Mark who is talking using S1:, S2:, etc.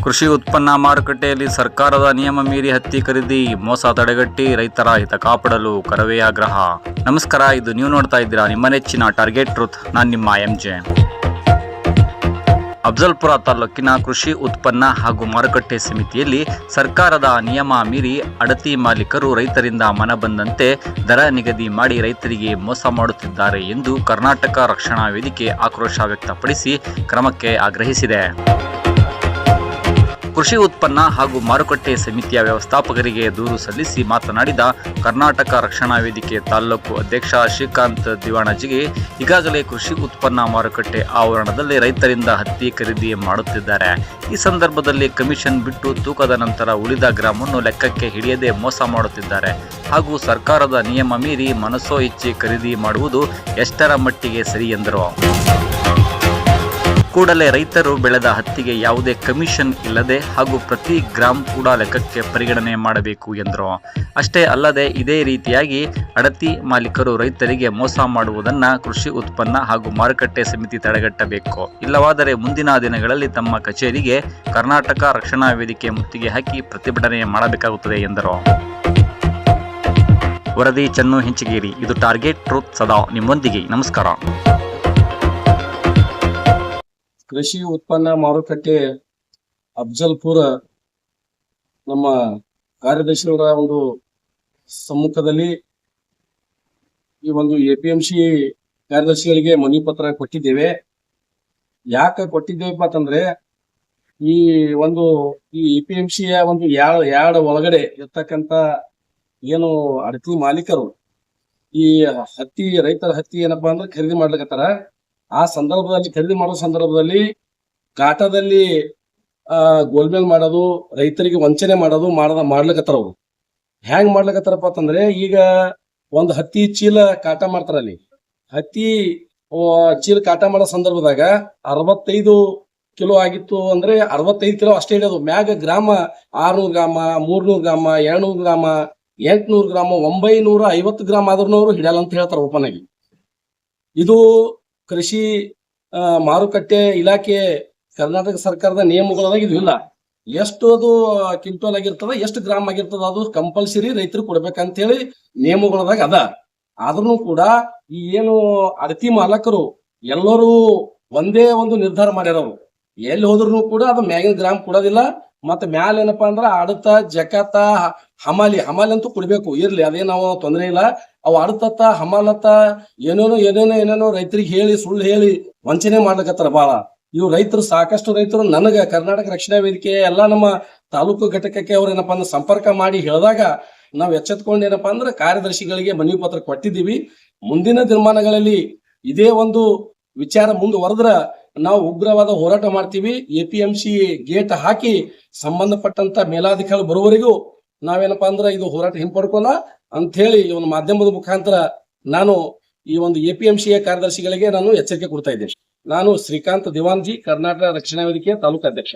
S1: ಕೃಷಿ ಉತ್ಪನ್ನ ಮಾರುಕಟ್ಟೆಯಲ್ಲಿ ಸರ್ಕಾರದ ನಿಯಮ ಮೀರಿ ಹತ್ತಿ ಖರೀದಿ ಮೋಸ ತಡೆಗಟ್ಟಿ ರೈತರ ಹಿತ ಕಾಪಾಡಲು ಕರವೇ ಆಗ್ರಹ. ನಮಸ್ಕಾರ, ಇದು ನೀವು ನೋಡ್ತಾ ಇದ್ದೀರಾ ನಿಮ್ಮ ನೆಚ್ಚಿನ ಟಾರ್ಗೆಟ್ ಟ್ರೂತ್. ನಾನು ನಿಮ್ಮ MJ. ಅಫಜಲ್ಪುರ ತಾಲೂಕಿನ ಕೃಷಿ ಉತ್ಪನ್ನ ಹಾಗೂ ಮಾರುಕಟ್ಟೆ ಸಮಿತಿಯಲ್ಲಿ ಸರ್ಕಾರದ ನಿಯಮ ಮೀರಿ ಅಡತಿ ಮಾಲೀಕರು ರೈತರಿಂದ ಮನಬಂದಂತೆ ದರ ನಿಗದಿ ಮಾಡಿ ರೈತರಿಗೆ ಮೋಸ ಮಾಡುತ್ತಿದ್ದಾರೆ ಎಂದು ಕರ್ನಾಟಕ ರಕ್ಷಣಾ ವೇದಿಕೆ ಆಕ್ರೋಶ ವ್ಯಕ್ತಪಡಿಸಿ ಕ್ರಮಕ್ಕೆ ಆಗ್ರಹಿಸಿದೆ. ಕೃಷಿ ಉತ್ಪನ್ನ ಹಾಗೂ ಮಾರುಕಟ್ಟೆ ಸಮಿತಿಯ ವ್ಯವಸ್ಥಾಪಕರಿಗೆ ದೂರು ಸಲ್ಲಿಸಿ ಮಾತನಾಡಿದ ಕರ್ನಾಟಕ ರಕ್ಷಣಾ ವೇದಿಕೆ ತಾಲೂಕು ಅಧ್ಯಕ್ಷ ಶ್ರೀಕಾಂತ್ ದಿವಾಣಜಿಗೆ, ಈಗಾಗಲೇ ಕೃಷಿ ಉತ್ಪನ್ನ ಮಾರುಕಟ್ಟೆ ಆವರಣದಲ್ಲಿ ರೈತರಿಂದ ಹತ್ತಿ ಖರೀದಿ ಮಾಡುತ್ತಿದ್ದಾರೆ. ಈ ಸಂದರ್ಭದಲ್ಲಿ ಕಮಿಷನ್ ಬಿಟ್ಟು ತೂಕದ ನಂತರ ಉಳಿದ ಗ್ರಾಮವನ್ನು ಲೆಕ್ಕಕ್ಕೆ ಹಿಡಿಯದೆ ಮೋಸ ಮಾಡುತ್ತಿದ್ದಾರೆ ಹಾಗೂ ಸರ್ಕಾರದ ನಿಯಮ ಮೀರಿ ಮನಸೋ ಇಚ್ಛೆ ಖರೀದಿ ಮಾಡುವುದು ಎಷ್ಟರ ಮಟ್ಟಿಗೆ ಸರಿ ಎಂದರು. ಕೂಡಲೇ ರೈತರು ಬೆಳೆದ ಹತ್ತಿಗೆ ಯಾವುದೇ ಕಮಿಷನ್ ಇಲ್ಲದೆ ಹಾಗೂ ಪ್ರತಿ ಗ್ರಾಮ್ ಕೂಡ ಲೆಕ್ಕಕ್ಕೆ ಪರಿಗಣನೆ ಮಾಡಬೇಕು ಎಂದರು. ಅಷ್ಟೇ ಅಲ್ಲದೆ ಇದೇ ರೀತಿಯಾಗಿ ಅಡತಿ ಮಾಲೀಕರು ರೈತರಿಗೆ ಮೋಸ ಮಾಡುವುದನ್ನು ಕೃಷಿ ಉತ್ಪನ್ನ ಹಾಗೂ ಮಾರುಕಟ್ಟೆ ಸಮಿತಿ ತಡೆಗಟ್ಟಬೇಕು. ಇಲ್ಲವಾದರೆ ಮುಂದಿನ ದಿನಗಳಲ್ಲಿ ತಮ್ಮ ಕಚೇರಿಗೆ ಕರ್ನಾಟಕ ರಕ್ಷಣಾ ವೇದಿಕೆ ಮುತ್ತಿಗೆ ಹಾಕಿ ಪ್ರತಿಭಟನೆ ಮಾಡಬೇಕಾಗುತ್ತದೆ ಎಂದರು. ವರದಿ ಚನ್ನು ಹಿಂಚಗೇರಿ. ಇದು ಟಾರ್ಗೆಟ್ ಟ್ರೂತ್, ಸದಾ ನಿಮ್ಮೊಂದಿಗೆ. ನಮಸ್ಕಾರ.
S2: ಕೃಷಿ ಉತ್ಪನ್ನ ಮಾರುಕಟ್ಟೆ ಅಫಜಲ್ಪುರ ನಮ್ಮ ಕಾರ್ಯದರ್ಶಿಯವರ ಒಂದು ಸಮ್ಮುಖದಲ್ಲಿ ಈ ಒಂದು APMC ಕಾರ್ಯದರ್ಶಿಗಳಿಗೆ ಮನವಿ ಪತ್ರ ಕೊಟ್ಟಿದ್ದೇವೆ. ಯಾಕೆ ಕೊಟ್ಟಿದ್ದೇವಪ್ಪ ಅಂತಂದ್ರೆ ಈ APMCಯ ಒಂದು ಯಾರ್ಡ್ ಒಳಗಡೆ ಇರ್ತಕ್ಕಂತ ಏನು ಅಡತಿ ಮಾಲೀಕರು ಈ ರೈತರ ಹತ್ತಿ ಏನಪ್ಪಾ ಅಂದ್ರೆ ಖರೀದಿ ಮಾಡ್ಲಿಕತ್ತಾರ. ಆ ಸಂದರ್ಭದಲ್ಲಿ ಖರೀದಿ ಮಾಡೋ ಸಂದರ್ಭದಲ್ಲಿ ಕಾಟದಲ್ಲಿ ಗೋಲ್ಮೇಲ್ ಮಾಡೋದು, ರೈತರಿಗೆ ವಂಚನೆ ಮಾಡೋದು ಮಾಡ್ಲಿಕತ್ತಾರ. ಅವ್ರು ಹೆಂಗ್ ಮಾಡ್ಲಿಕತ್ತಾರಪ್ಪ ಅಂತಂದ್ರೆ, ಈಗ ಒಂದು ಹತ್ತಿ ಚೀಲ ಕಾಟ ಮಾಡ್ತಾರ. ಅಲ್ಲಿ ಹತ್ತಿ ಚೀಲ ಕಾಟ ಮಾಡೋ ಸಂದರ್ಭದಾಗ 65 ಕಿಲೋ ಆಗಿತ್ತು ಅಂದ್ರೆ 65 ಕಿಲೋ ಅಷ್ಟೇ ಇಡೋದು. ಮ್ಯಾಗ ಗ್ರಾಮ 600 ಗ್ರಾಮ, 300 ಗ್ರಾಮ, 200 ಗ್ರಾಮ, 800 ಗ್ರಾಮ, 950 ಗ್ರಾಮ ಆದ್ರೂ ಅವರು ಹಿಡಿಯಲ್ಲ ಅಂತ ಹೇಳ್ತಾರ ಓಪನ್ ಆಗಿ. ಇದು ಕೃಷಿ ಮಾರುಕಟ್ಟೆ ಇಲಾಖೆ ಕರ್ನಾಟಕ ಸರ್ಕಾರದ ನಿಯಮಗಳಾಗ ಇದು ಇಲ್ಲ. ಎಷ್ಟು ಅದು ಕ್ವಿಂಟಲ್ ಆಗಿರ್ತದ, ಎಷ್ಟು ಗ್ರಾಮ್ ಆಗಿರ್ತದ, ಅದು ಕಂಪಲ್ಸರಿ ರೈತರು ಕೊಡ್ಬೇಕಂತ ಹೇಳಿ ನಿಯಮಗಳದಾಗ ಅದ. ಆದ್ರೂ ಕೂಡ ಈ ಏನು ಅಡತಿ ಮಾಲಕರು ಎಲ್ಲರೂ ಒಂದೇ ಒಂದು ನಿರ್ಧಾರ ಮಾಡ್ಯಾರವ್ರು. ಎಲ್ಲಿ ಹೋದ್ರು ಕೂಡ ಅದು ಮ್ಯಾಗಿನ ಗ್ರಾಮ್ ಕೊಡೋದಿಲ್ಲ. ಮತ್ತೆ ಮ್ಯಾಲ ಏನಪ್ಪಾ ಅಂದ್ರ ಆಡತ ಜಕಾತ ಹಮಾಲಿ ಅಂತೂ ಕೊಡ್ಬೇಕು, ಇರ್ಲಿ, ಅದೇ ನಾವು ತೊಂದರೆ ಇಲ್ಲ. ಅವು ಆಡತತ್ತ ಹಮಾಲತ್ತ ಏನೇನೋ ರೈತರಿಗೆ ಹೇಳಿ ಸುಳ್ಳು ಹೇಳಿ ವಂಚನೆ ಮಾಡ್ಲಿಕತ್ತಾರ ಬಾಳ. ಇವು ರೈತರು, ಸಾಕಷ್ಟು ರೈತರು ನನಗ ಕರ್ನಾಟಕ ರಕ್ಷಣಾ ವೇದಿಕೆ ಎಲ್ಲಾ ನಮ್ಮ ತಾಲೂಕು ಘಟಕಕ್ಕೆ ಅವ್ರ ಏನಪ್ಪಾ ಅಂದ್ರೆ ಸಂಪರ್ಕ ಮಾಡಿ ಹೇಳಿದಾಗ ನಾವ್ ಎಚ್ಚೆತ್ಕೊಂಡು ಏನಪ್ಪಾ ಅಂದ್ರೆ ಕಾರ್ಯದರ್ಶಿಗಳಿಗೆ ಮನವಿ ಪತ್ರ ಕೊಟ್ಟಿದ್ದೀವಿ. ಮುಂದಿನ ದಿನಮಾನಗಳಲ್ಲಿ ಇದೇ ಒಂದು ವಿಚಾರ ಮುಂದುವರೆದ್ರ ನಾವು ಉಗ್ರವಾದ ಹೋರಾಟ ಮಾಡ್ತೀವಿ. APMC ಗೇಟ್ ಹಾಕಿ ಸಂಬಂಧಪಟ್ಟಂತ ಮೇಲಾಧಿಕಾರಿ ಬರುವವರೆಗೂ ನಾವೇನಪ್ಪಾ ಅಂದ್ರೆ ಇದು ಹೋರಾಟ ಹಿಂಪಡ್ಕೋಲ್ಲ ಅಂತ ಹೇಳಿ ಈ ಒಂದು ಮಾಧ್ಯಮದ ಮುಖಾಂತರ ನಾನು ಈ ಒಂದು APMCಯ ಕಾರ್ಯದರ್ಶಿಗಳಿಗೆ ನಾನು ಎಚ್ಚರಿಕೆ ಕೊಡ್ತಾ ಇದ್ದೇನೆ. ನಾನು ಶ್ರೀಕಾಂತ್ ದಿವಾನ್ಜಿ, ಕರ್ನಾಟಕ ರಕ್ಷಣಾ ವೇದಿಕೆಯ ತಾಲೂಕು ಅಧ್ಯಕ್ಷ.